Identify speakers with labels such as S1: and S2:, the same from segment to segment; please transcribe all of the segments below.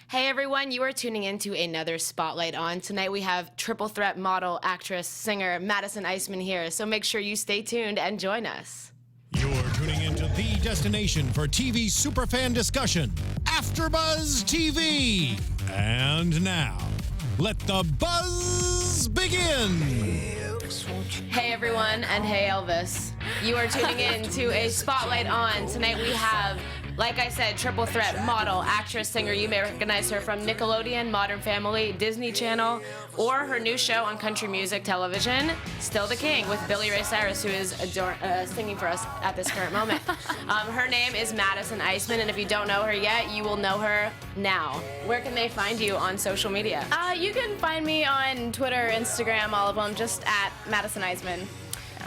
S1: Hey everyone, you are tuning in to another Spotlight On. Tonight we have triple threat model, actress, singer Madison Iseman here, so make sure you stay tuned and join us.
S2: You're tuning into the destination for TV superfan discussion, AFTERBUZZ TV. And now, let the buzz begin.
S1: Hey everyone, and hey Elvis. You are tuning in to a Spotlight On. Tonight we have, like I said, triple threat model, actress, singer. You may recognize her from Nickelodeon, Modern Family, Disney Channel, or her new show on country music television, Still the King, with Billy Ray Cyrus, who is singing for us at this current moment. Her name is Madison Iseman, and if you don't know her yet, you will know her now. Where can they find you on social media?
S3: You can find me on Twitter, Instagram, all of them, just at Madison Iseman.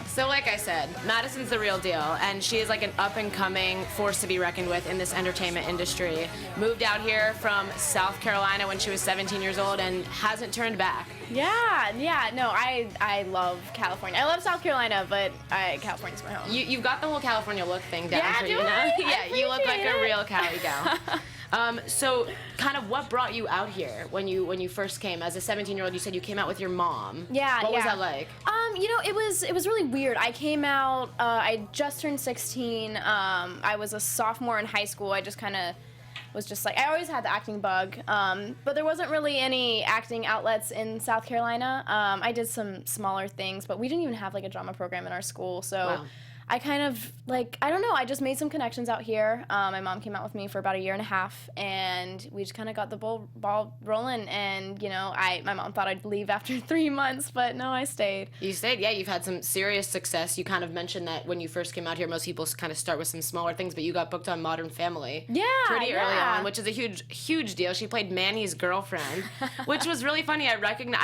S1: So like I said, Madison's the real deal, and she is like an up-and-coming force to be reckoned with in this entertainment industry. Moved out here from South Carolina when she was 17 years old and hasn't turned back.
S3: Yeah, no, I love California. I love South Carolina, but California's my home.
S1: You've got the whole California look thing down for
S3: do
S1: you now.
S3: I?
S1: Yeah, you look like a
S3: it.
S1: real Cali gal. So kind of what brought you out here when you first came as a 17-year-old? You said you came out with your mom.
S3: Yeah,
S1: What was that like?
S3: It was really weird. I came out, I just turned 16. I was a sophomore in high school. I just kind of was just like, I always had the acting bug, but there wasn't really any acting outlets in South Carolina. I did some smaller things, but we didn't even have like a drama program in our school, so
S1: Wow.
S3: I kind of, like, I don't know, I just made some connections out here. My mom came out with me for about a year and a half, and we just kind of got the ball rolling, and, my mom thought I'd leave after 3 months, but no, I stayed.
S1: You stayed, yeah. You've had some serious success. You kind of mentioned that when you first came out here, most people kind of start with some smaller things, but you got booked on Modern Family pretty early on, which is a huge deal. She played Manny's girlfriend, which was really funny. I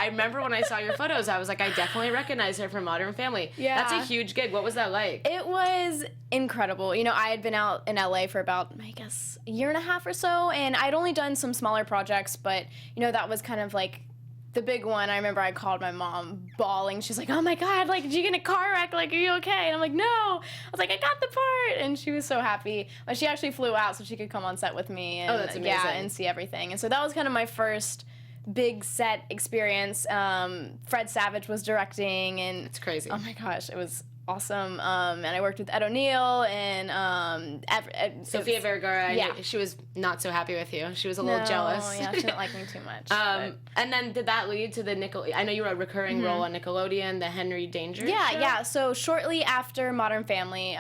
S1: remember when I saw your photos, I was like, I definitely recognize her from Modern Family.
S3: Yeah.
S1: That's a huge gig. What was that like?
S3: It was incredible. I had been out in LA for about, I guess, a year and a half or so, and I'd only done some smaller projects, but, that was kind of like the big one. I remember I called my mom bawling. She's like, oh my God, like, did you get in a car wreck? Like, are you okay? And I'm like, no. I was like, I got the part. And she was so happy. But she actually flew out so she could come on set with me and,
S1: that's amazing.
S3: yeah, and see everything. And so that was kind of my first big set experience. Fred Savage was directing, and
S1: It's crazy.
S3: oh my gosh, it was awesome. And I worked with Ed O'Neill and
S1: Sofia Vergara.
S3: Yeah.
S1: She was not so happy with you. She was a little jealous.
S3: Yeah, she didn't like me too much.
S1: And then did that lead to the I know you were a recurring role on Nickelodeon, the Henry Danger show?
S3: Yeah. So shortly after Modern Family,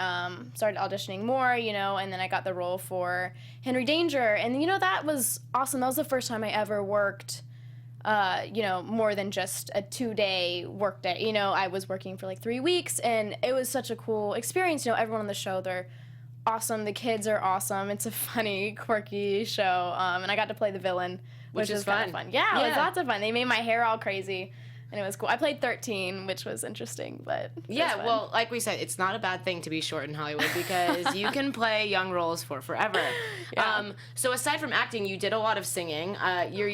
S3: started auditioning more, and then I got the role for Henry Danger, and that was awesome. That was the first time I ever worked more than just a 2-day work day. I was working for like 3 weeks, and it was such a cool experience. Everyone on the show, they're awesome. The kids are awesome. It's a funny, quirky show, and I got to play the villain, which is kind of fun. Yeah, it was lots of fun. They made my hair all crazy, and it was cool. I played 13, which was interesting, but
S1: yeah, well, like we said, it's not a bad thing to be short in Hollywood because you can play young roles for forever.
S3: Yeah.
S1: So aside from acting, you did a lot of singing. Your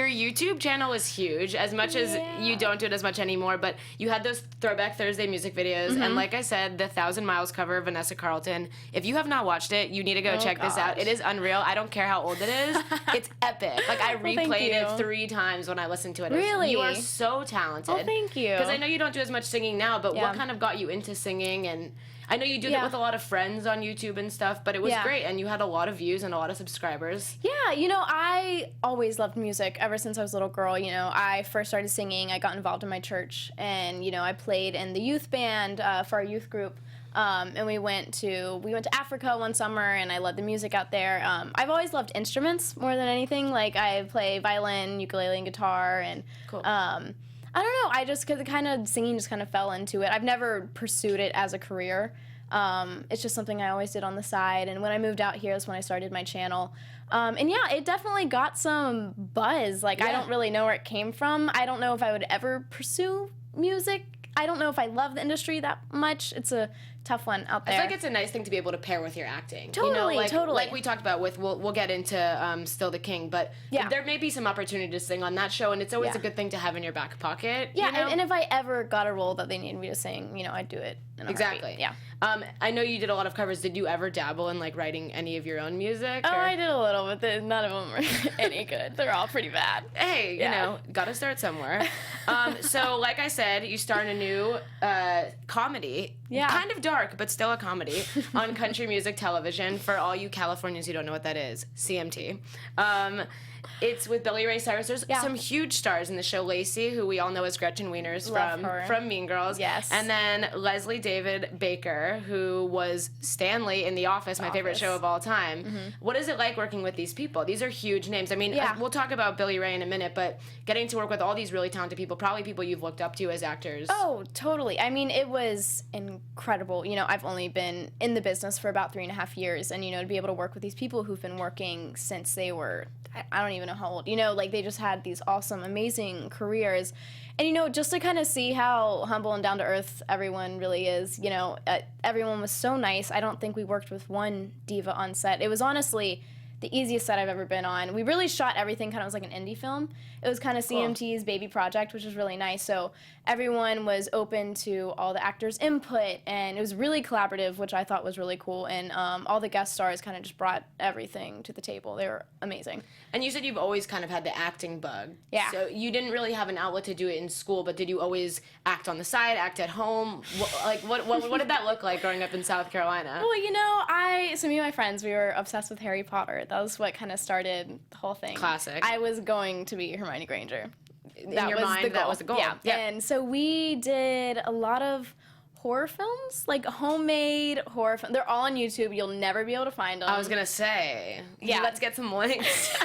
S1: YouTube channel is huge, as much as you don't do it as much anymore, but you had those Throwback Thursday music videos, and like I said, the 1,000 Miles cover of Vanessa Carlton. If you have not watched it, you need to go check this out. It is unreal. I don't care how old it is. It's epic. Like, I replayed it 3 times when I listened to it.
S3: Really?
S1: You are so talented.
S3: Oh, thank you.
S1: Because I know you don't do as much singing now, but what kind of got you into singing? And I know you do that with a lot of friends on YouTube and stuff, but it was great, and you had a lot of views and a lot of subscribers.
S3: Yeah, I always loved music ever since I was a little girl. I first started singing. I got involved in my church, and I played in the youth band for our youth group. And we went to Africa one summer, and I led the music out there. I've always loved instruments more than anything. Like, I play violin, ukulele, and guitar, and
S1: Cool.
S3: I don't know. Because singing just kind of fell into it. I've never pursued it as a career. It's just something I always did on the side. And when I moved out here is when I started my channel. And yeah, it definitely got some buzz. Like, I don't really know where it came from. I don't know if I would ever pursue music. I don't know if I love the industry that much. It's a tough one out there.
S1: I feel like it's a nice thing to be able to pair with your acting.
S3: Totally, totally.
S1: Like we talked about with, we'll get into Still the King, but there may be some opportunity to sing on that show, and it's always a good thing to have in your back pocket.
S3: Yeah,
S1: you know?
S3: and if I ever got a role that they needed me to sing, you know, I'd do it.
S1: Exactly.
S3: Yeah.
S1: I know you did a lot of covers. Did you ever dabble in like writing any of your own music?
S3: Oh, I did a little, but none of them were any good. They're all pretty bad.
S1: Hey, you know, gotta start somewhere. So, like I said, you start a new comedy.
S3: Yeah.
S1: Kind of dark, but still a comedy on country music television. For all you Californians who don't know what that is, CMT. It's with Billy Ray Cyrus. There's some huge stars in the show. Lacey, who we all know as Gretchen Wieners from Mean Girls.
S3: Yes.
S1: And then Leslie David Baker, who was Stanley in The Office, my favorite show of all time. Mm-hmm. What is it like working with these people? These are huge names. I mean, we'll talk about Billy Ray in a minute, but getting to work with all these really talented people, probably people you've looked up to as actors.
S3: Oh, totally. I mean, it was incredible. You know, I've only been in the business for about 3.5 years, and, you know, to be able to work with these people who've been working since they were, I don't even know how old, you know, like they just had these awesome, amazing careers. And, you know, just to kind of see how humble and down to earth everyone really is, you know, everyone was so nice. I don't think we worked with one diva on set. It was honestly the easiest set I've ever been on. We really shot everything kind of as like an indie film. It was kind of CMT's baby project, which was really nice. So everyone was open to all the actors' input, and it was really collaborative, which I thought was really cool. And all the guest stars kind of just brought everything to the table. They were amazing.
S1: And you said you've always kind of had the acting bug.
S3: Yeah.
S1: So you didn't really have an outlet to do it in school, but did you always act on the side, act at home? What did that look like growing up in South Carolina?
S3: Well, you know, so me and my friends, we were obsessed with Harry Potter. That was what kind of started the whole thing.
S1: Classic.
S3: I was going to be Hermione Granger.
S1: In your mind, that was the goal.
S3: Yeah. And so we did a lot of horror films, like homemade horror films. They're all on YouTube. You'll never be able to find them.
S1: I was going to say, let's get some links.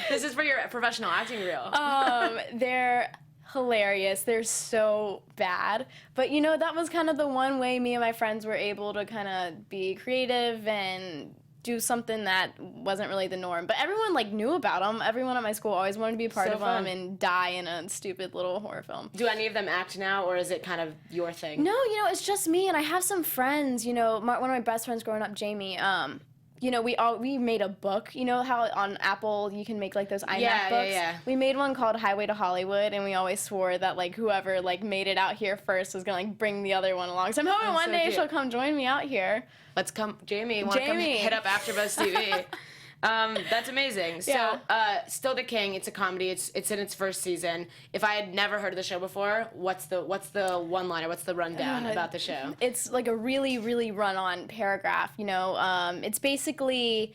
S1: This is for your professional acting reel.
S3: They're hilarious. They're so bad. But, you know, that was kind of the one way me and my friends were able to kind of be creative and do something that wasn't really the norm. But everyone, like, knew about them. Everyone at my school always wanted to be a part of them and die in a stupid little horror film.
S1: Do any of them act now, or is it kind of your thing?
S3: No, you know, it's just me, and I have some friends, you know, one of my best friends growing up, Jamie, you know, we made a book. You know how on Apple you can make, like, those iMac books?
S1: Yeah.
S3: We made one called Highway to Hollywood, and we always swore that, like, whoever, like, made it out here first was going to, like, bring the other one along. So I'm hoping one day she'll come join me out here.
S1: Let's come, Jamie. Want to come hit up AfterBuzz TV? That's amazing. So, Still the King. It's a comedy. It's in its first season. If I had never heard of the show before, what's the one-liner? What's the rundown about the show?
S3: It's like a really, really run-on paragraph. You know, it's basically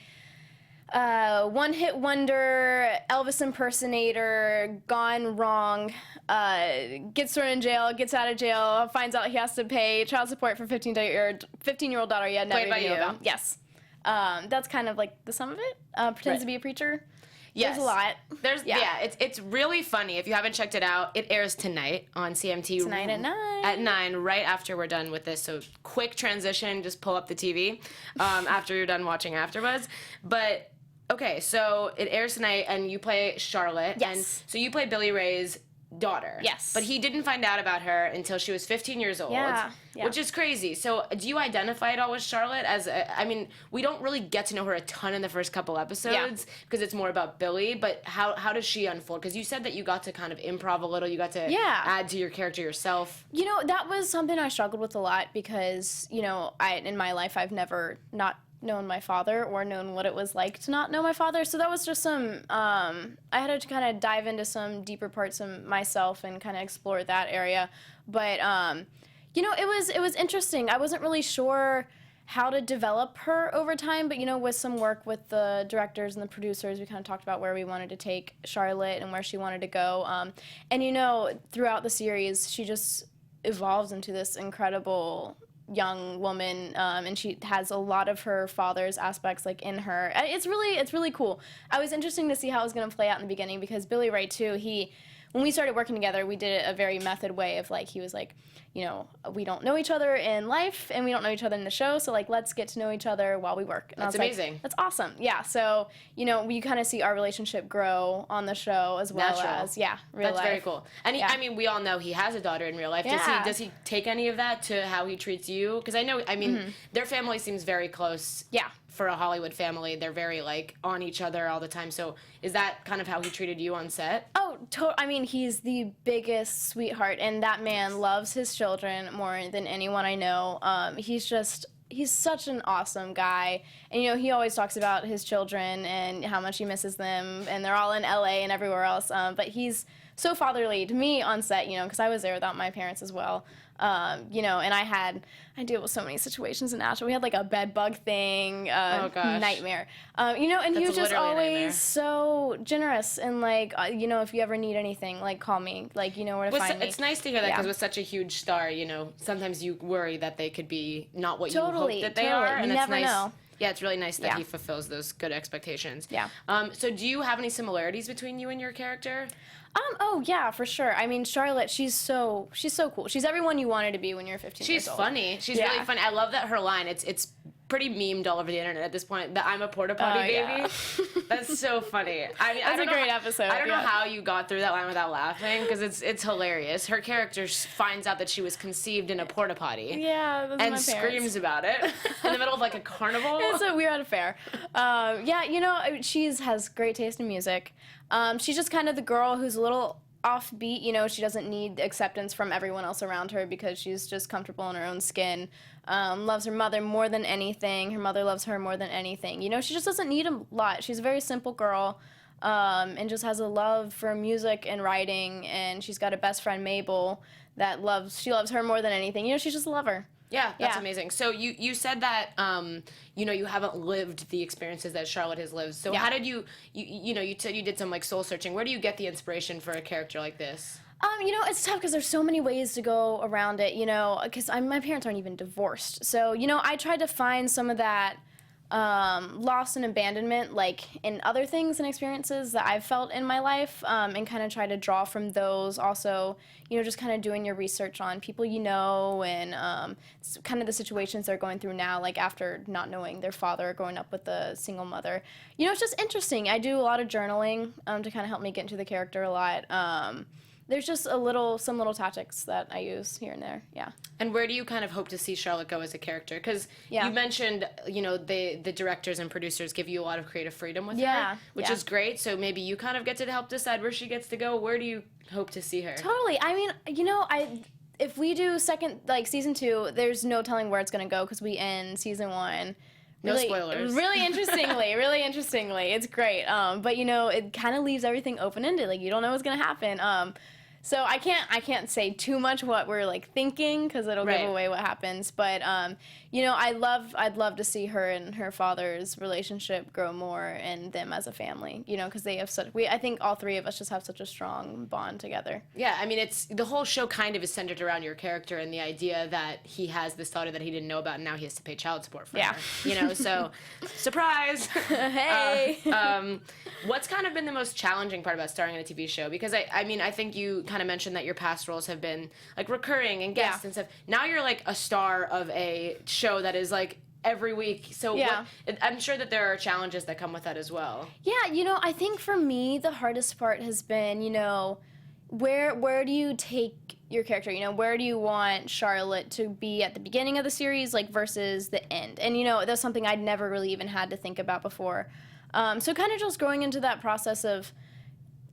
S3: one-hit wonder, Elvis impersonator, gone wrong. Gets thrown in jail, gets out of jail, finds out he has to pay child support for 15-year-old daughter he had never even knew about. Yes. That's kind of like the sum of it. Pretends to be a preacher.
S1: Yes.
S3: There's a lot.
S1: It's really funny. If you haven't checked it out, it airs tonight on CMT.
S3: Tonight at 9.
S1: At 9, right after we're done with this. So quick transition, just pull up the TV after you're done watching AfterBuzz. But, okay, so it airs tonight, and you play Charlotte.
S3: Yes.
S1: And so you play Billy Ray's daughter.
S3: Yes.
S1: But he didn't find out about her until she was 15 years old.
S3: Yeah.
S1: Which is crazy. So do you identify at all with Charlotte as I mean, we don't really get to know her a ton in the first couple episodes because it's more about Billy, but how does she unfold? Because you said that you got to kind of improv a little, you got to add to your character yourself.
S3: You know, that was something I struggled with a lot because, you know, in my life I've never not known my father or known what it was like to not know my father. So that was just some, I had to kind of dive into some deeper parts of myself and kind of explore that area. But, you know, it was interesting. I wasn't really sure how to develop her over time, but, you know, with some work with the directors and the producers, we kind of talked about where we wanted to take Charlotte and where she wanted to go. And, you know, throughout the series, she just evolves into this incredible young woman, and she has a lot of her father's aspects like in her. It's really cool. It was interesting to see how it was going to play out in the beginning because Billy Ray too, when we started working together, we did it a very method way of like, he was like, you know, we don't know each other in life and we don't know each other in the show, so like let's get to know each other while we work. And
S1: That's
S3: I was
S1: amazing.
S3: Like, that's awesome. Yeah. So, you know, we kind of see our relationship grow on the show as well
S1: Natural.
S3: as real
S1: That's
S3: life.
S1: very cool. And he, I mean, we all know he has a daughter in real life.
S3: Yeah.
S1: Does he take any of that to how he treats you? Because I know, I mean, their family seems very close.
S3: Yeah.
S1: For a Hollywood family, they're very like on each other all the time. So is that kind of how he treated you on set?
S3: Oh, I mean, he's the biggest sweetheart, and that man loves his children more than anyone I know. He's such an awesome guy. And, you know, he always talks about his children and how much he misses them, and they're all in LA and everywhere else. But he's so fatherly to me on set, you know, because I was there without my parents as well. You know, and I deal with so many situations in Nashville. We had like a bed bug thing, nightmare. You know, and he was just always so generous and like, you know, if you ever need anything, like call me, like, you know where to find me.
S1: It's nice to hear that because with such a huge star, you know, sometimes you worry that they could be not what you hope that they are.
S3: You
S1: And
S3: never
S1: it's nice.
S3: know.
S1: Yeah, it's really nice that he fulfills those good expectations.
S3: Yeah.
S1: So do you have any similarities between you and your character?
S3: Oh yeah, for sure. I mean, Charlotte, she's so cool. She's everyone you wanted to be when you're 15 years old.
S1: She's funny. She's really funny. I love that her line. It's pretty memed all over the internet at this point. That I'm a porta potty baby.
S3: Yeah.
S1: That's so funny. I mean,
S3: That's a great episode.
S1: I don't know how you got through that line without laughing because it's hilarious. Her character finds out that she was conceived in a porta potty.
S3: Yeah, those are
S1: and
S3: my
S1: screams
S3: parents.
S1: about it in the middle of like a carnival.
S3: So we were at a fair. Yeah, you know, she has great taste in music. She's just kind of the girl who's a little offbeat, you know, she doesn't need acceptance from everyone else around her because she's just comfortable in her own skin. Loves her mother more than anything. Her mother loves her more than anything. You know, she just doesn't need a lot. She's a very simple girl, and just has a love for music and writing, and she's got a best friend, Mabel, she loves her more than anything. You know, she's just a lover.
S1: Yeah, that's amazing. So you said that you know, you haven't lived the experiences that Charlotte has lived. So how did you said you did some like soul searching. Where do you get the inspiration for a character like this?
S3: You know, it's tough because there's so many ways to go around it, you know, because my parents aren't even divorced. So, you know, I tried to find some of that loss and abandonment, like in other things and experiences that I've felt in my life, and kind of try to draw from those. Also, you know, just kind of doing your research on people you know and kind of the situations they're going through now, like after not knowing their father, growing up with a single mother. You know, it's just interesting. I do a lot of journaling to kind of help me get into the character a lot. There's just some little tactics that I use here and there, yeah.
S1: And where do you kind of hope to see Charlotte go as a character? Because you mentioned, you know, the directors and producers give you a lot of creative freedom with her, which is great. So maybe you kind of get to help decide where she gets to go. Where do you hope to see her?
S3: Totally. I mean, you know, if we do season 2, there's no telling where it's going to go because we end season 1.
S1: No spoilers.
S3: Really interestingly. It's great. But, you know, it kind of leaves everything open-ended. Like, you don't know what's going to happen. So I can't say too much what we're like thinking because it'll give away what happens. But you know, I'd love to see her and her father's relationship grow more and them as a family. You know, because they have I think all three of us just have such a strong bond together.
S1: Yeah, I mean, the whole show kind of is centered around your character and the idea that he has this daughter that he didn't know about and now he has to pay child support for her. You know, so surprise.
S3: Hey.
S1: What's kind of been the most challenging part about starring in a TV show? Because I mean, I think you kind of mentioned that your past roles have been like recurring and guests and stuff. Now you're like a star of a show that is like every week. So I'm sure that there are challenges that come with that as well.
S3: Yeah, you know, I think for me the hardest part has been, you know, where do you take your character? You know, where do you want Charlotte to be at the beginning of the series, like versus the end? And you know, that's something I'd never really even had to think about before. So kind of just going into that process of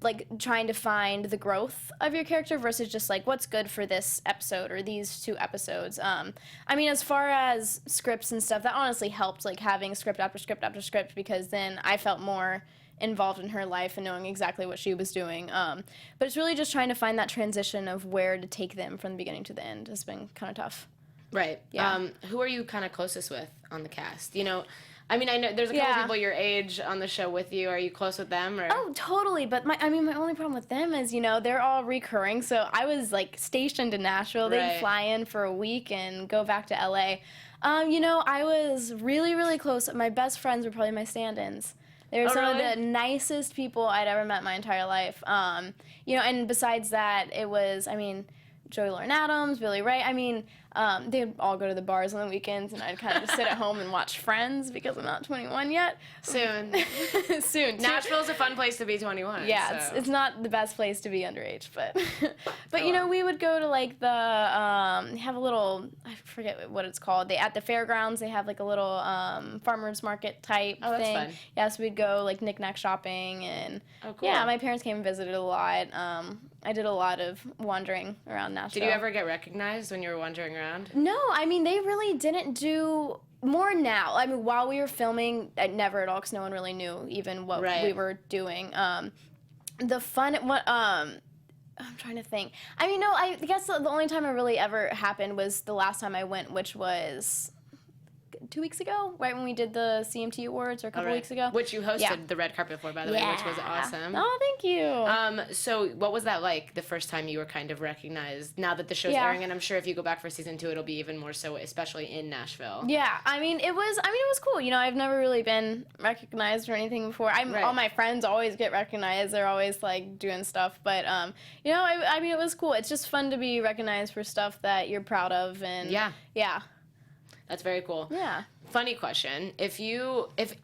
S3: like trying to find the growth of your character versus just like what's good for this episode or these 2 episodes. I mean, as far as scripts and stuff, that honestly helped, like having script after script after script, because then I felt more involved in her life and knowing exactly what she was doing. But it's really just trying to find that transition of where to take them from the beginning to the end has been kind of tough.
S1: Right.
S3: Yeah.
S1: Who are you kind of closest with on the cast? You know, I mean, I know there's a couple people your age on the show with you. Are you close with them? Or?
S3: Oh, totally. But my only problem with them is, you know, they're all recurring. So I was like stationed in Nashville. They'd fly in for a week and go back to LA. You know, I was really, really close. My best friends were probably my stand-ins. They were
S1: Oh,
S3: some
S1: really?
S3: of the nicest people I'd ever met in my entire life. You know, and besides that, it was, I mean, Joey Lauren Adams, Billy Ray. I mean, they'd all go to the bars on the weekends, and I'd kind of just sit at home and watch Friends because I'm not 21 yet.
S1: Soon.
S3: Soon.
S1: Nashville's a fun place to be 21.
S3: Yeah,
S1: so.
S3: it's not the best place to be underage, but but
S1: Oh,
S3: you know,
S1: wow.
S3: we would go to like the have a little, I forget what it's called. At the fairgrounds they have like a little farmers market type
S1: Oh, that's
S3: thing.
S1: fun.
S3: Yeah, so we'd go like knick-knack shopping, and
S1: Oh, cool.
S3: yeah, my parents came and visited a lot. I did a lot of wandering around Nashville.
S1: Did you ever get recognized when you were wandering around?
S3: No, I mean, they really didn't do more now. I mean, while we were filming, never at all, because no one really knew even what
S1: Right.
S3: we were doing. The fun, I'm trying to think. I mean, no, I guess the only time it really ever happened was the last time I went, which was 2 weeks ago, right when we did the CMT Awards, or a couple
S1: All right.
S3: weeks ago.
S1: Which you hosted
S3: Yeah.
S1: the red carpet for, by the way, which was awesome.
S3: Oh, thank you.
S1: So what was that like the first time you were kind of recognized? Now that the show's
S3: Yeah.
S1: airing, and I'm sure if you go back for season 2, it'll be even more so, especially in Nashville.
S3: Yeah, I mean, it was cool. You know, I've never really been recognized or anything before.
S1: Right.
S3: All my friends always get recognized. They're always, like, doing stuff. But, you know, I mean, it was cool. It's just fun to be recognized for stuff that you're proud of. And
S1: Yeah.
S3: Yeah.
S1: That's very cool.
S3: Yeah.
S1: Funny question. If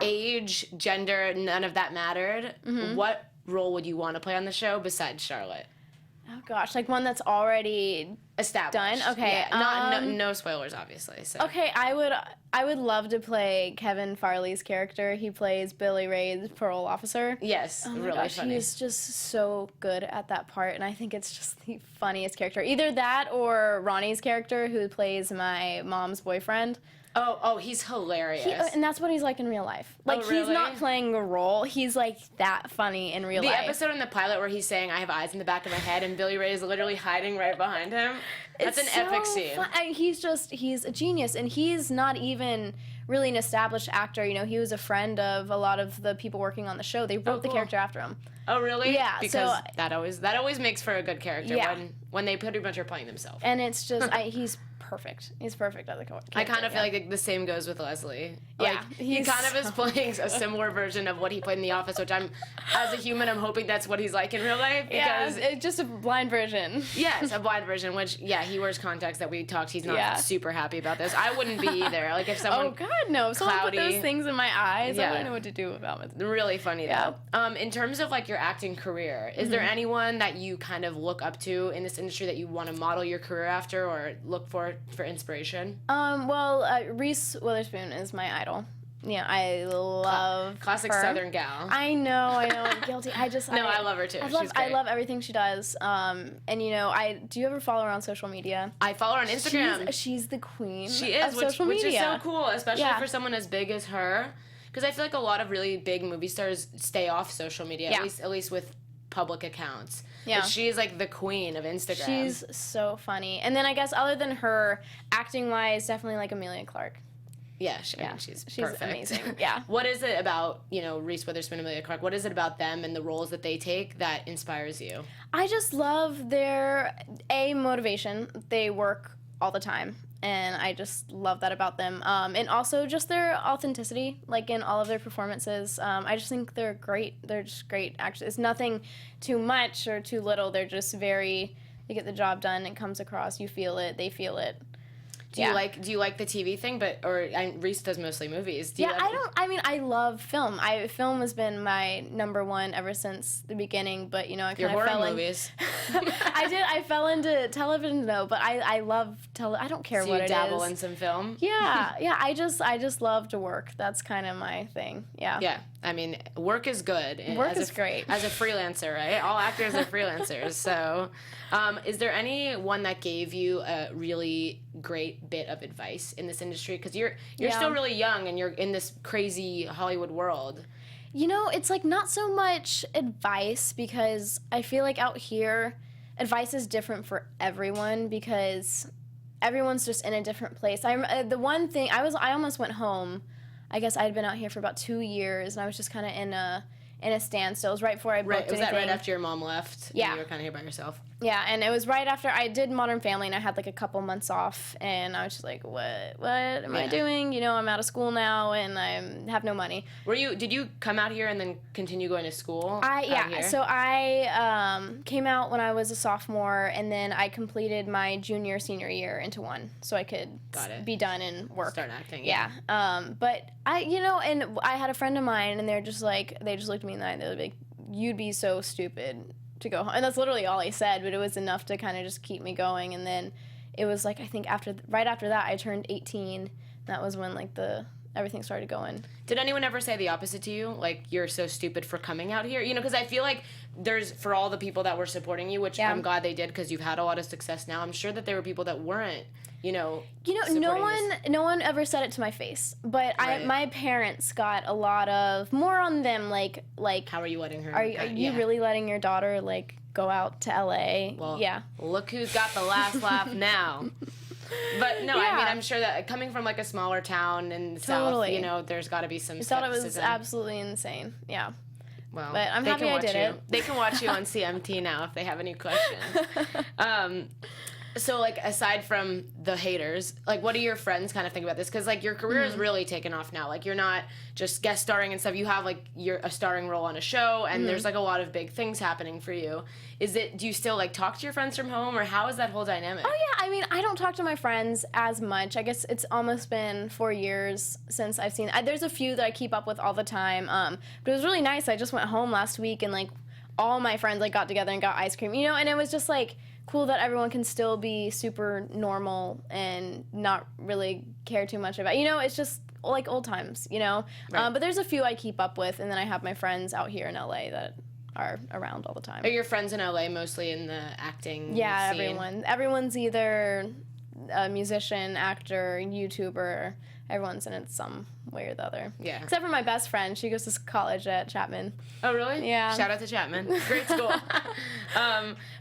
S1: age, gender, none of that mattered, what role would you want to play on the show besides Charlotte?
S3: Oh, gosh. Like one that's already
S1: Established.
S3: done? Okay.
S1: Yeah. No spoilers, obviously. So.
S3: Okay, I would love to play Kevin Farley's character. He plays Billy Ray's parole officer.
S1: Yes,
S3: Oh my
S1: really
S3: gosh,
S1: funny.
S3: he is just so good at that part, and I think it's just the funniest character. Either that or Ronnie's character, who plays my mom's boyfriend.
S1: Oh, he's hilarious.
S3: And that's what he's like in real life. Like, he's
S1: really?
S3: not playing a role. He's, like, that funny in real
S1: The
S3: life.
S1: episode in the pilot where he's saying, "I have eyes in the back of my head," and Billy Ray is literally hiding right behind him. That's
S3: It's
S1: an epic
S3: so
S1: scene.
S3: he's a genius, and he's not even really an established actor. You know, he was a friend of a lot of the people working on the show. They wrote the
S1: cool.
S3: character after him.
S1: Oh, really?
S3: Yeah,
S1: Because
S3: so-
S1: that always makes for a good character
S3: Yeah.
S1: when they pretty much are playing themselves.
S3: And it's just, he's perfect. He's perfect at the character.
S1: I kind of feel like the same goes with Leslie.
S3: Yeah,
S1: Like, he
S3: he's
S1: kind of is
S3: so
S1: playing a similar version of what he played in The Office, which as a human, I'm hoping that's what he's like in real life. Because,
S3: it's just a blind version.
S1: yes, a blind version, which, he wears contacts that we talked. He's not
S3: Yeah.
S1: super happy about this. I wouldn't be either. Like, if someone...
S3: Oh, God, no. If someone put
S1: cloudy.
S3: those things in my eyes,
S1: Yeah.
S3: I wouldn't know what to do about it.
S1: Really funny,
S3: Yeah.
S1: though. In terms of, like, your acting career, is there anyone that you kind of look up to in this industry that you want to model your career after or look for inspiration?
S3: Reese Witherspoon is my idol. Yeah, I love
S1: Classic
S3: her.
S1: Southern gal.
S3: I know, I'm guilty. I
S1: love her, too.
S3: I
S1: She's great.
S3: love everything she does. And you know, do you ever follow her on social media?
S1: I follow her on Instagram.
S3: She's the queen.
S1: She is,
S3: of
S1: which
S3: social media.
S1: is so cool, especially
S3: Yeah.
S1: for someone as big as her. Because I feel like a lot of really big movie stars stay off social media,
S3: Yeah.
S1: at least with public accounts.
S3: Yeah.
S1: But she's like the queen of Instagram.
S3: She's so funny. And then I guess other than her, acting wise, definitely like Amelia Clark.
S1: I mean, she's perfect.
S3: amazing. Yeah.
S1: What is it about, Reese Witherspoon and Amelia Clark? What is it about them and the roles that they take that inspires you?
S3: I just love their motivation. They work all the time, and I just love that about them. And also just their authenticity, like in all of their performances. I just think they're great. They're just great. Actually, it's nothing too much or too little. They're just they get the job done. It comes across. You feel it. They feel it.
S1: Do you like the TV thing? Reese does mostly movies.
S3: I love film. Film has been my number one ever since the beginning, but I
S1: Your
S3: kind of
S1: horror
S3: fell
S1: movies.
S3: I fell into television though, but I love I don't care
S1: So
S3: what
S1: you
S3: it
S1: dabble
S3: is.
S1: in some film?
S3: Yeah, I just love to work. That's kind of my thing. Yeah.
S1: Yeah, I mean, work is good.
S3: Work is great.
S1: As a freelancer, right? All actors are freelancers. So, is there anyone that gave you a really great bit of advice in this industry? Because you're still really young and you're in this crazy Hollywood world.
S3: It's like not so much advice, because I feel like out here, advice is different for everyone because everyone's just in a different place. The one thing I almost went home. I guess I had been out here for about 2 years, and I was just kind of in a standstill. It was right before I booked anything.
S1: Was that right after your mom left?
S3: Yeah.
S1: And you were kind of here by yourself.
S3: Yeah, and it was right after I did Modern Family, and I had like a couple months off, and I was just like, what am I doing? You know, I'm out of school now, and I have no money.
S1: Did you come out here and then continue going to school?
S3: So I came out when I was a sophomore, and then I completed my senior year into one, so I could be done and work.
S1: Start acting.
S3: Yeah. But and I had a friend of mine, and they just looked at me in the eye, and they were like, you'd be so stupid to go home. And that's literally all I said, but it was enough to kind of just keep me going. And then it was like, I think right after that, I turned 18. That was when like everything started going.
S1: Did anyone ever say the opposite to you? Like, you're so stupid for coming out here? You know, because I feel like for all the people that were supporting you, which I'm glad they did because you've had a lot of success now, I'm sure that there were people that weren't, no
S3: one ever said it to my face, but my parents got a lot of more on them, like how
S1: are you letting her?
S3: Are you really letting your daughter like go out to LA?
S1: Well, look who's got the last laugh now. But no, I mean, I'm sure that coming from like a smaller town in the South, there's got to be some skepticism.
S3: I thought it was absolutely insane. Yeah.
S1: Well,
S3: but I'm happy I did it.
S1: They can watch you on CMT now if they have any questions. So, like, aside from the haters, like, what do your friends kind of think about this? Because, like, your career is really taken off now. Like, you're not just guest starring and stuff. You have, like, a starring role on a show, and there's, like, a lot of big things happening for you. Do you still, like, talk to your friends from home, or how is that whole dynamic?
S3: Oh, yeah. I mean, I don't talk to my friends as much. I guess it's almost been 4 years since I've seen... There's a few that I keep up with all the time. But it was really nice. I just went home last week, and, like, all my friends, like, got together and got ice cream, and it was just, like... cool that everyone can still be super normal and not really care too much about, it's just like old times, Right. But there's a few I keep up with, and then I have my friends out here in LA that are around all the time.
S1: Are your friends in LA mostly in the acting scene?
S3: Everyone's either a musician, actor, YouTuber. Everyone's in it some way or the other.
S1: Yeah.
S3: Except for my best friend. She goes to college at Chapman.
S1: Oh, really?
S3: Yeah.
S1: Shout out to Chapman. Great school.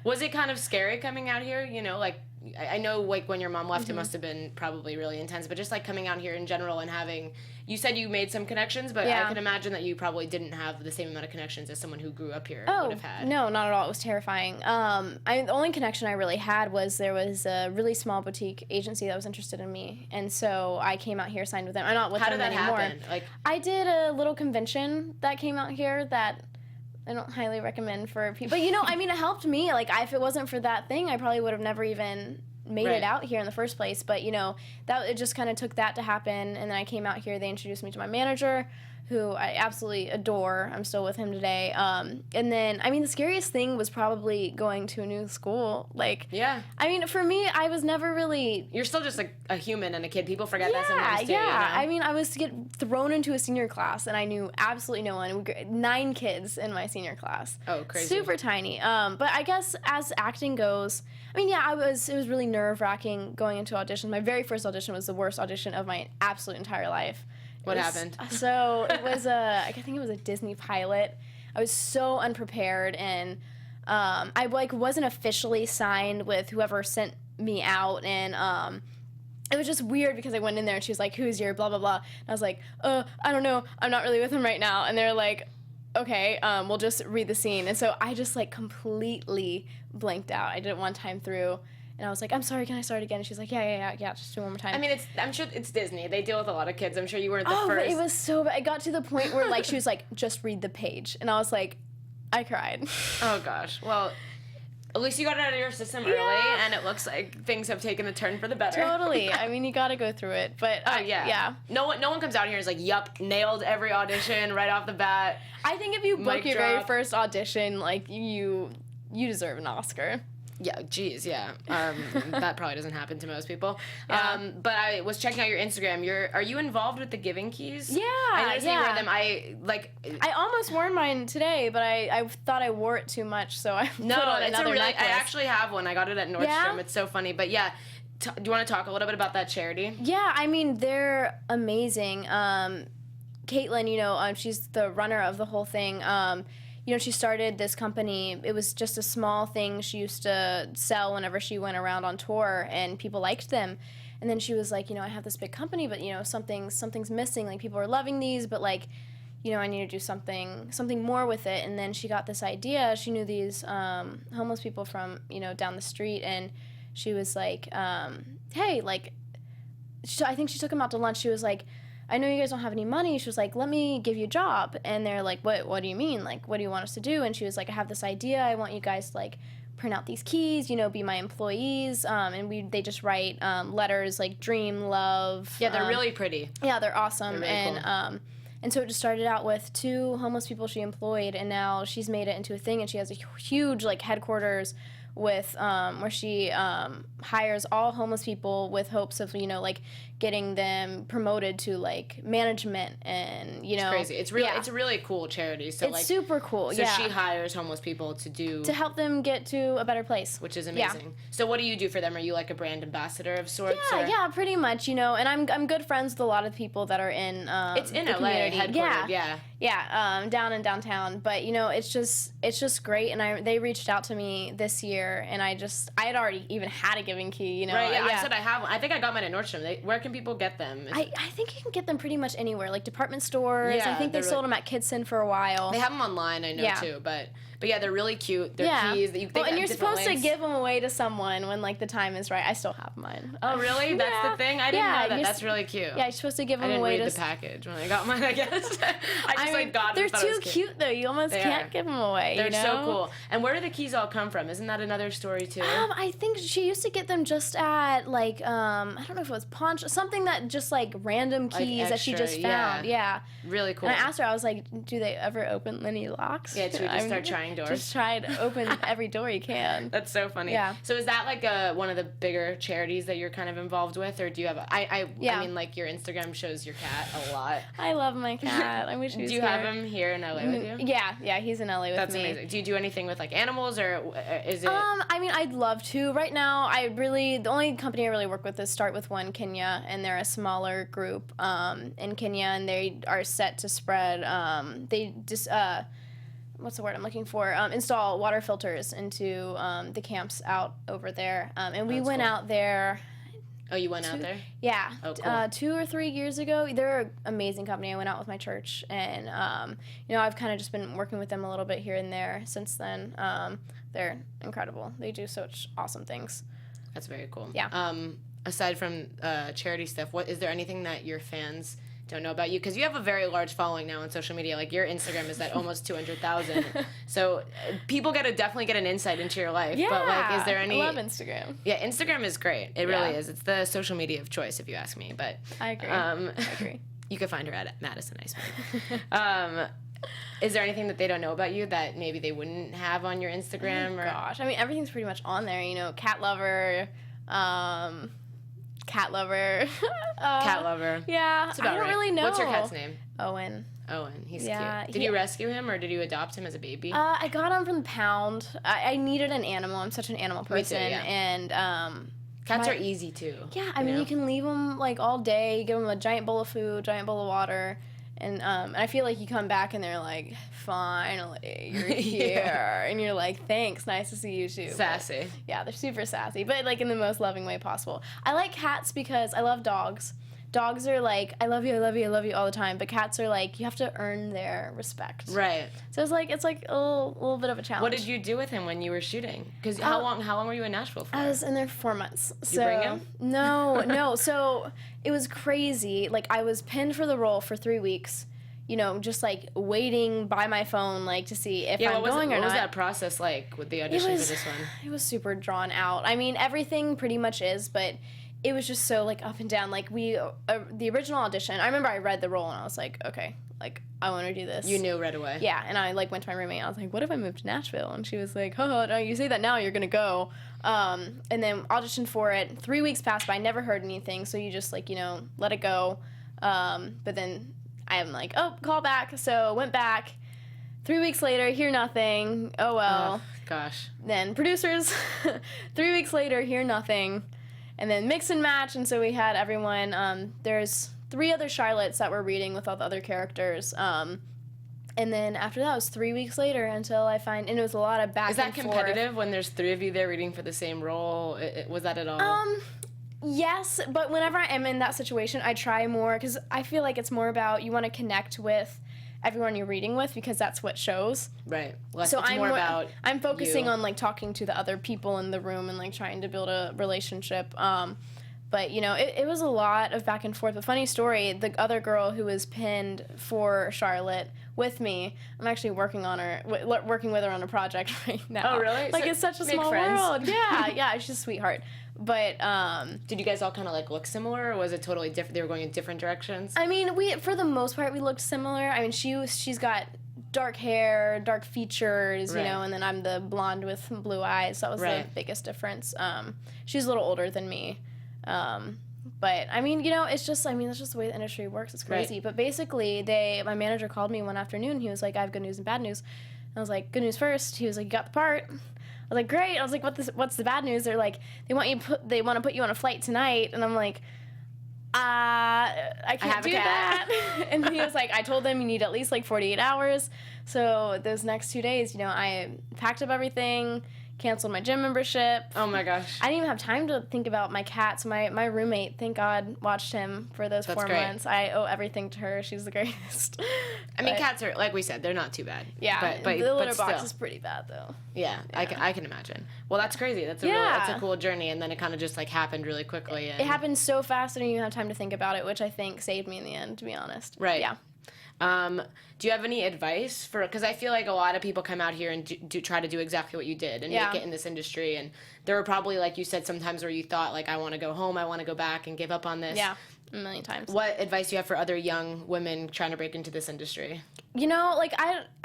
S1: Was it kind of scary coming out here? Like, I know, like, when your mom left, it must have been probably really intense, but just, like, coming out here in general and having... You said you made some connections, but I can imagine that you probably didn't have the same amount of connections as someone who grew up here would have had.
S3: No, not at all. It was terrifying. The only connection I really had was there was a really small boutique agency that was interested in me, and so I came out here, signed with them. I'm not with them anymore. How did that happen? Like, I did a little convention that came out here that I don't highly recommend for people. But, it helped me. Like, if it wasn't for that thing, I probably would have never even made it out here in the first place. But, it just kind of took that to happen. And then I came out here. They introduced me to my manager, who I absolutely adore. I'm still with him today. And then, the scariest thing was probably going to a new school. Like, for me, I was never really...
S1: You're still just a human and a kid. People forget that sometimes too.
S3: I was to get thrown into a senior class, and I knew absolutely no one. 9 kids in my senior class.
S1: Oh, crazy.
S3: Super tiny. But I guess as acting goes... it was really nerve-wracking going into auditions. My very first audition was the worst audition of my absolute entire life.
S1: What happened?
S3: So it was I think it was a Disney pilot. I was so unprepared, and I wasn't officially signed with whoever sent me out, and it was just weird because I went in there and she was like, "Who's your blah blah blah?" And I was like, I don't know. I'm not really with him right now." And they're like, "Okay, we'll just read the scene." And so I just completely blanked out. I did it one time through. And I was like, "I'm sorry, can I start again?" And she's like, yeah, just do it one more time.
S1: I'm sure it's Disney. They deal with a lot of kids. I'm sure you weren't the first.
S3: But it was so bad. It got to the point where, she was like, "Just read the page." And I was like, I cried.
S1: Oh, gosh. Well, at least you got it out of your system early, and it looks like things have taken a turn for the better.
S3: Totally. You got to go through it. But, yeah.
S1: No one comes out here and is like, "Yup, nailed every audition right off the bat."
S3: I think if you book your very first audition, you deserve an Oscar.
S1: Yeah, geez, yeah. That probably doesn't happen to most people. Yeah. But I was checking out your Instagram. Are you involved with the Giving Keys?
S3: Yeah,
S1: I noticed you wear them.
S3: I almost wore mine today, but I thought I wore it too much, so I put on another necklace.
S1: I actually have one. I got it at Nordstrom. Yeah? It's so funny. But yeah, do you want to talk a little bit about that charity?
S3: Yeah, they're amazing. Caitlin, she's the runner of the whole thing. She started this company. It was just a small thing she used to sell whenever she went around on tour, and people liked them. And then she was like, I have this big company, but, something's missing. Like, people are loving these, but, you know, I need to do something more with it. And then she got this idea. She knew these homeless people from, you know, down the street, and she was like, hey, like, I think she took them out to lunch. She was like, I know you guys don't have any money. She was like, let me give you a job. And they're like, what do you mean? Like, what do you want us to do? And she was like, I have this idea. I want you guys to, like, print out these keys, you know, be my employees. And they just write letters like dream, love.
S1: Yeah, they're really pretty.
S3: Yeah, they're awesome.
S1: They're really cool.
S3: And so it just started out with 2 homeless people she employed, and now she's made it into a thing, and she has a huge, like, headquarters with where she hires all homeless people with hopes of, you know, like, getting them promoted to, like, management, and, you know.
S1: It's crazy. It's really it's a really cool charity. So
S3: it's
S1: like
S3: super cool.
S1: So she hires homeless people to
S3: help them get to a better place,
S1: which is amazing. Yeah. So what do you do for them? Are you like a brand ambassador of sorts?
S3: Yeah, pretty much, you know. And I'm good friends with a lot of people that are in
S1: it's in
S3: the
S1: LA,
S3: community.
S1: headquartered,
S3: yeah, down in downtown. But, you know, it's just great. And they reached out to me this year, and I had already even had a giving key, you know.
S1: Right. Yeah. I said I have one. I think I got mine at Nordstrom. Where can people get them?
S3: I think you can get them pretty much anywhere, like department stores.
S1: Yeah,
S3: I think they sold them at Kidson for a while.
S1: They have them online, I know too, but yeah, they're really cute. They're keys that you.
S3: Well, and you're supposed to give them away to someone when, like, the time is right. I still have mine.
S1: Oh, really? That's the thing. I didn't know that. That's really cute.
S3: Yeah, you're supposed to give them away to.
S1: I didn't read the package when I got mine. I guess I just got them.
S3: They're too cute though. You almost can't give them away.
S1: They're
S3: you know?
S1: so cool. And where do the keys all come from? Isn't that another story too?
S3: I think she used to get them just at, like, I don't know if it was pawn, something that just, like, random keys
S1: like
S3: that she just found. Yeah.
S1: Really cool.
S3: And I asked her, I was like, do they ever open any locks?
S1: Yeah, should we just start trying doors?
S3: Just try to open every door you can.
S1: That's so funny.
S3: Yeah.
S1: So is that like one of the bigger charities that you're kind of involved with, or do you have? I mean, like, your Instagram shows your cat a lot.
S3: I love my cat. I wish he was
S1: Do you have him here in LA with you?
S3: Yeah, he's in LA with me.
S1: That's amazing. Do you do anything with, like, animals, or is it?
S3: I mean, I'd love to. Right now, the only company I really work with is Start With One Kenya, and they're a smaller group in Kenya, and they are set to spread. They just what's the word I'm looking for? Install water filters into the camps out over there, and we went out there.
S1: Oh, you went out there?
S3: Yeah.
S1: Oh, cool.
S3: 2 or 3 years ago. They're an amazing company. I went out with my church, and you know, I've kind of just been working with them a little bit here and there since then. They're incredible. They do such awesome things.
S1: That's very cool.
S3: Yeah.
S1: Aside from charity stuff, is there anything that your fans don't know about you? Because you have a very large following now on social media. Like, your Instagram is at almost 200,000. So people definitely get an insight into your life.
S3: Yeah.
S1: But, like, is there any?
S3: I love Instagram.
S1: Yeah, Instagram is great. It really is. It's the social media of choice, if you ask me. But
S3: I agree.
S1: You can find her at Madison Iseman. Is there anything that they don't know about you that maybe they wouldn't have on your Instagram?
S3: Gosh, I mean, everything's pretty much on there. You know, cat lover. Cat lover.
S1: Cat lover.
S3: Yeah,
S1: That's about
S3: I don't really know.
S1: What's your cat's name?
S3: Owen.
S1: Owen. He's
S3: Yeah,
S1: cute. Did you rescue him, or did you adopt him as a baby?
S3: I got him from the pound. I needed an animal. I'm such an animal person.
S1: Me too, yeah.
S3: And
S1: Cats are easy too.
S3: Yeah, I mean, you can leave them, like, all day, give them a giant bowl of food, giant bowl of water, and I feel like you come back and they're like, finally, you're here. And you're like, thanks, nice to see you too.
S1: Sassy.
S3: But, yeah, they're super sassy, but, like, in the most loving way possible. I like cats because I love dogs. Dogs are like, I love you, I love you, I love you all the time. But cats are like, you have to earn their respect.
S1: Right.
S3: So it's like a little bit of a challenge.
S1: What did you do with him when you were shooting? Because how long were you in Nashville for?
S3: I was in there for 4 months.
S1: Did you bring him?
S3: No. So it was crazy. Like, I was pinned for the role for 3 weeks. You know, just, like, waiting by my phone, like, to see if I'm going or not.
S1: What was that process like with the audition for this one?
S3: It was super drawn out. I mean, everything pretty much is, but it was just so, like, up and down. Like, the original audition, I remember I read the role and I was like, okay, like, I want to do this.
S1: You knew right away.
S3: Yeah, and I, like, went to my roommate. I was like, what if I moved to Nashville? And she was like, oh, no, you say that now, you're going to go. And then auditioned for it. 3 weeks passed by, never heard anything, so you just, like, you know, let it go. But then I'm like, oh, call back. So went back. 3 weeks later, hear nothing. Oh, well.
S1: Oh, gosh.
S3: Then producers, 3 weeks later, hear nothing. And then mix and match, and so we had everyone. There's 3 other Charlottes that were reading with all the other characters. And then after that, it was 3 weeks later until I and it was a lot of back and forth.
S1: Is that competitive when there's 3 of you there reading for the same role? Was that at all?
S3: Yes, but whenever I am in that situation, I try more, because I feel like it's more about you want to connect with everyone you're reading with, because that's what shows.
S1: Right.
S3: So
S1: it's more about
S3: I'm focusing
S1: you.
S3: on like talking to the other people in the room and like trying to build a relationship. But you know, it was a lot of back and forth. But funny story, the other girl who was pinned for Charlotte with me, I'm actually working with her on a project right now.
S1: Oh, really?
S3: Like,
S1: So
S3: it's such a
S1: make
S3: small
S1: friends.
S3: world. Yeah, she's a sweetheart. But
S1: did you guys all kind of like look similar, or was it totally different? They were going in different directions.
S3: I mean, for the most part, we looked similar. I mean, she's got dark hair, dark features, you know, and then I'm the blonde with blue eyes. That was the biggest difference. She's a little older than me. But I mean, you know, it's just the way the industry works. It's crazy. But basically, my manager called me one afternoon. He was like, I have good news and bad news. And I was like, good news first. He was like, you got the part. I was like, great. I was like, what's the bad news? They're like, they want to put you on a flight tonight. And I'm like, I can't do that. And he was like, I told them you need at least like 48 hours. So those next 2 days, you know, I packed up everything, canceled my gym membership.
S1: Oh my gosh.
S3: I didn't even have time to think about my cats. My roommate, thank God, watched him for those 4 months. I owe everything to her. She's the greatest.
S1: I mean, cats are, like we said, they're not too bad.
S3: Yeah,
S1: but
S3: the litter box
S1: still.
S3: is pretty bad though.
S1: Yeah, I can imagine. Well, that's crazy. That's a cool journey, and then it kind of just like happened really quickly. And...
S3: It happened so fast, I didn't even have time to think about it, which I think saved me in the end, to be honest.
S1: Right.
S3: Yeah.
S1: Do you have any advice for? Because I feel like a lot of people come out here and do try to do exactly what you did and make it in this industry, and there were probably, like you said, sometimes where you thought like, I want to go home, I want to go back and give up on this.
S3: Yeah, a million times.
S1: What advice do you have for other young women trying to break into this industry?
S3: You know, like,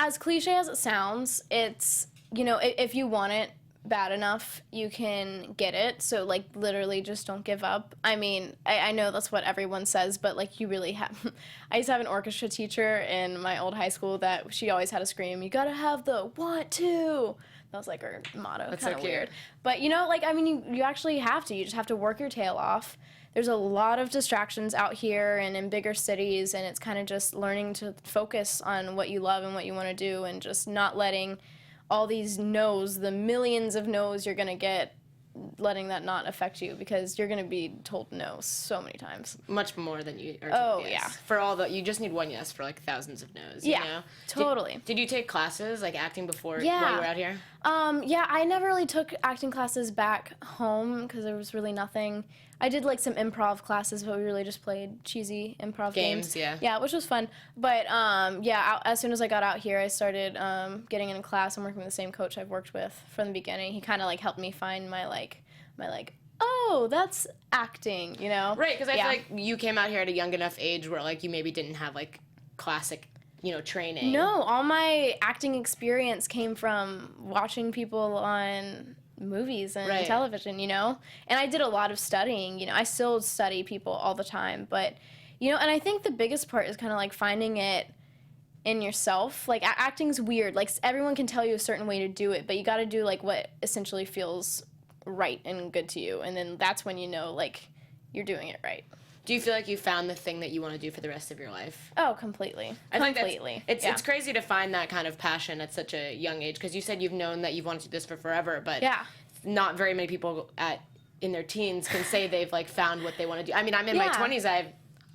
S3: as cliche as it sounds, it's, you know, if you want it bad enough, you can get it. So, like, literally just don't give up. I mean, I know that's what everyone says, but, like, you really have... I used to have an orchestra teacher in my old high school that she always had to scream, you gotta have the 1, 2. That was, like, her motto.
S1: That's
S3: kind
S1: so
S3: of
S1: cute.
S3: weird. But, you know, like, I mean, you actually have to. You just have to work your tail off. There's a lot of distractions out here and in bigger cities, and it's kind of just learning to focus on what you love and what you want to do, and just not letting all these no's, the millions of no's you're going to get, letting that not affect you, because you're going to be told no so many times.
S1: Much more than you are told yes.
S3: Yeah.
S1: For all the, you just need one yes for like thousands of no's, you know?
S3: Totally.
S1: Did you take classes, like acting before
S3: Yeah.
S1: while you were out here?
S3: Yeah, I never really took acting classes back home because there was really nothing. I did like some improv classes, but we really just played cheesy improv games. Yeah, which was fun. But as soon as I got out here, I started getting in class. I'm working with the same coach I've worked with from the beginning. He kind of like helped me find my oh, that's acting, you know?
S1: Right, because I feel like you came out here at a young enough age where like you maybe didn't have like classic, you know, training.
S3: No, all my acting experience came from watching people on movies and television, you know? And I did a lot of studying, you know. I still study people all the time, but, you know, and I think the biggest part is kind of like finding it in yourself. Like, acting's weird. Like, everyone can tell you a certain way to do it, but you got to do, like, what essentially feels right and good to you, and then that's when you know, like, you're doing it right.
S1: Do you feel like you found the thing that you want to do for the rest of your life?
S3: Oh, completely.
S1: I think it's crazy to find that kind of passion at such a young age, because you said you've known that you've wanted to do this for forever, but not very many people in their teens can say they've like found what they want to do. I mean, I'm in my 20s.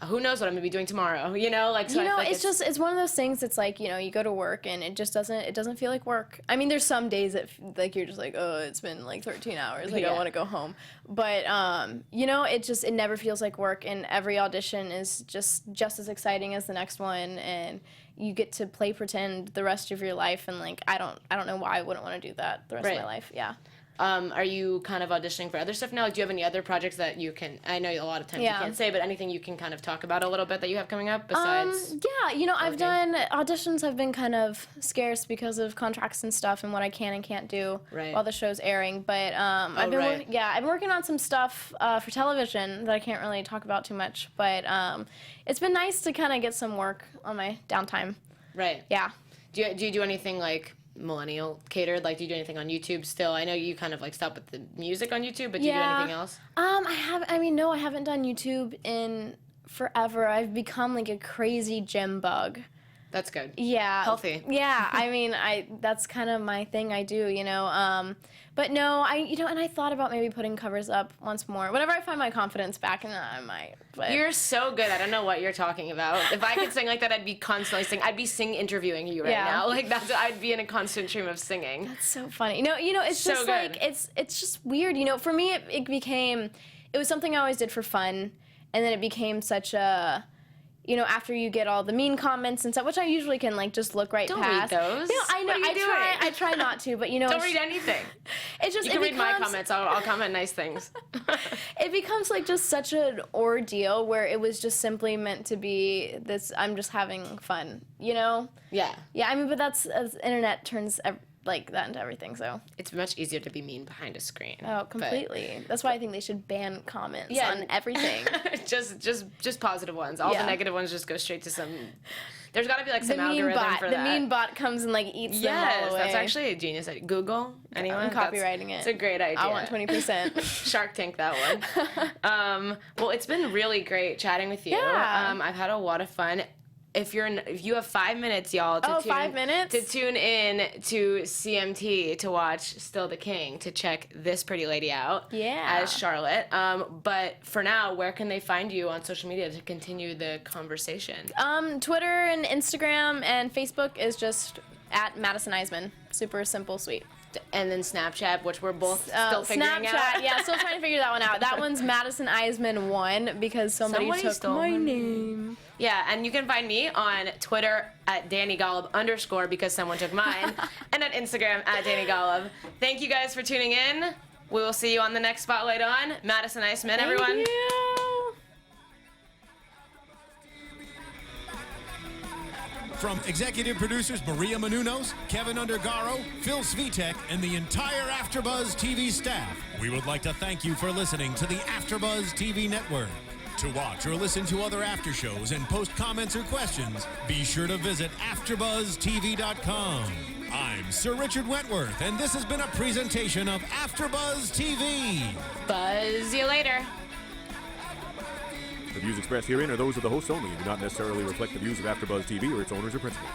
S1: Who knows what I'm gonna be doing tomorrow? You know, like, so
S3: you know,
S1: like
S3: it's one of those things that's like, you know, you go to work and it just doesn't feel like work. I mean, there's some days that like you're just like, oh, it's been like 13 hours, like I want to go home. But you know, it never feels like work, and every audition is just as exciting as the next one, and you get to play pretend the rest of your life, and like I don't know why I wouldn't want to do that the rest of my life. Yeah.
S1: Are you kind of auditioning for other stuff now? Like, do you have any other projects that you can, I know a lot of times you can't say, but anything you can kind of talk about a little bit that you have coming up besides?
S3: Yeah, you know, I've done, auditions have been kind of scarce because of contracts and stuff and what I can and can't do while the show's airing, but I've been working on some stuff for television that I can't really talk about too much, but it's been nice to kind of get some work on my downtime. Right. Yeah.
S1: Do you do anything like millennial catered? Like, do you do anything on YouTube still? I know you kind of like stopped with the music on YouTube, but do you do anything else?
S3: I haven't done YouTube in forever. I've become like a crazy gym bug.
S1: That's good.
S3: Yeah.
S1: Healthy.
S3: Yeah. I mean, that's kind of my thing. I do, you know. But no, and I thought about maybe putting covers up once more. Whenever I find my confidence back, and I might. But
S1: You're so good. I don't know what you're talking about. If I could sing like that, I'd be constantly singing. I'd be interviewing you right now. Like I'd be in a constant stream of singing.
S3: That's so funny. It's
S1: So
S3: just
S1: good.
S3: like it's just weird. For me, it was something I always did for fun, and then it became such a. After you get all the mean comments and stuff, which I usually can just look right
S1: Don't
S3: past.
S1: read those.
S3: No, I know.
S1: What are you
S3: I
S1: doing?
S3: try not to, but
S1: Don't read anything.
S3: It's just
S1: You can read my comments. I'll comment nice things.
S3: It becomes just such an ordeal where it was just simply meant to be this. I'm just having fun,
S1: Yeah.
S3: Yeah, I mean, but that's as internet turns that into everything. So
S1: It's much easier to be mean behind a screen.
S3: oh, completely. That's why I think they should ban comments
S1: Yeah.
S3: on everything.
S1: just positive ones. All the
S3: Yeah.
S1: negative ones just go straight to some. There's got to be
S3: The
S1: some
S3: mean
S1: algorithm
S3: bot.
S1: for
S3: The
S1: that.
S3: mean bot comes and eats them all
S1: Yes,
S3: away.
S1: that's actually a genius. Google. Anyone?
S3: I'm copywriting it.
S1: It's a great idea.
S3: I want 20%.
S1: Shark Tank that one. Well, it's been really great chatting with you.
S3: Yeah.
S1: I've had a lot of fun. If you have 5 minutes, y'all, to
S3: 5 minutes?
S1: to tune in to CMT to watch Still the King, to check this pretty lady out as Charlotte. But for now, where can they find you on social media to continue the conversation?
S3: Twitter and Instagram and Facebook is just at Madison Iseman. Super simple, sweet.
S1: And then Snapchat, which we're both still figuring
S3: Snapchat,
S1: out.
S3: yeah, still trying to figure that one out. That one's Madison Iseman 1 because somebody took
S1: stole
S3: my
S1: her
S3: name.
S1: Yeah, and you can find me on Twitter at Dani Golub _ because someone took mine, and at Instagram at Dani Golub. Thank you guys for tuning in. We will see you on the next Spotlight on. Madison Iseman, everyone.
S3: Thank you.
S2: From executive producers Maria Menounos, Kevin Undergaro, Phil Svitek, and the entire AfterBuzz TV staff, we would like to thank you for listening to the AfterBuzz TV network. To watch or listen to other after shows and post comments or questions, be sure to visit AfterBuzzTV.com. I'm Sir Richard Wentworth, and this has been a presentation of AfterBuzz TV.
S1: Buzz you later.
S4: The views expressed herein are those of the hosts only and do not necessarily reflect the views of AfterBuzz TV or its owners or principals.